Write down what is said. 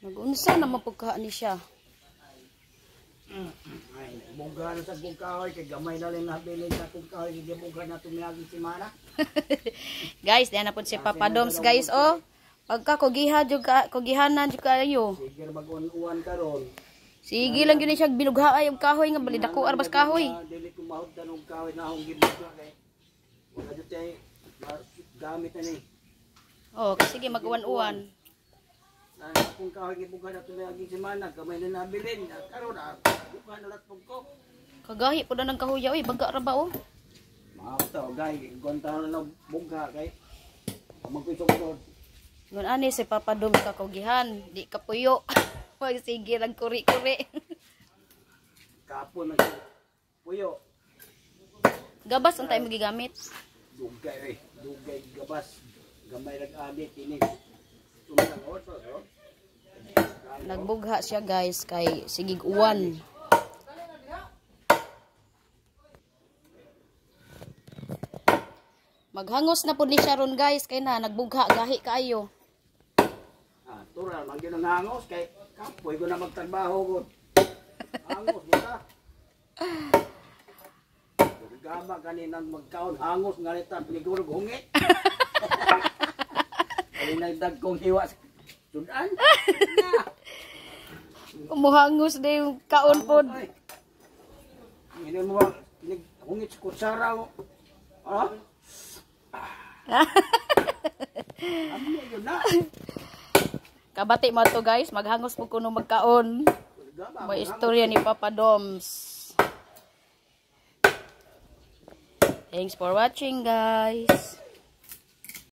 Nag-unsa na mapugkaan ni siya. Ay, bungga na sa kong kahoy, kay gamay na lang nabilin sa kong kahoy, hindi bungga na tumiyagin si Mana. Guys, diyan na po si Papa Doms, guys, oh. Pagka kugihanan jud kayo. Sige mag-uwan karon. Sige lang yun siya binugha ay og kahoy nga bali dako arbas kahoy. Dili ko mahod tanong kahoy na akong gibugha kay. Wala jud tay gamit na ni. Oh, sige mag-uwan-uwan. Kung kahoy gibugha na tumiyagin si Mana, gamay na nabilin. Karon bugha na lat ko. Kagahi po na ng kahoy oy, baga ra ba oh. Maapta gay, gonta na bugha kay. Magpisog-sod. Ngun ani si Papa Doms kakugihan, di kapuyo. Wag sige lang kuri-kuri. Kapon na puyo. Gabas untay mo gigamit. Dugay gabas. Gamay nag-adit ini. Tumatang oso, no? Nagbugha siya guys kay sigig uwan. Maghangos na pud ni siya ron guys kay na nagbugha gahi kaayo. Tural, man yun ang hangos, kay kapoy ko na magtrabaho ko. Hangos, buta. Gama kaninang magkaon, hangos, nga nita, pinigurog hungit. Kalinagdag kong hiwa sa sudan. Umuhangos na yung kaon pod. Hindi mo hungit sa kutsara mo. Ha? Ano yun na? Kabati mo to guys, maghangos po kuno magkaon. May istorya ni Papa Doms. Thanks for watching guys.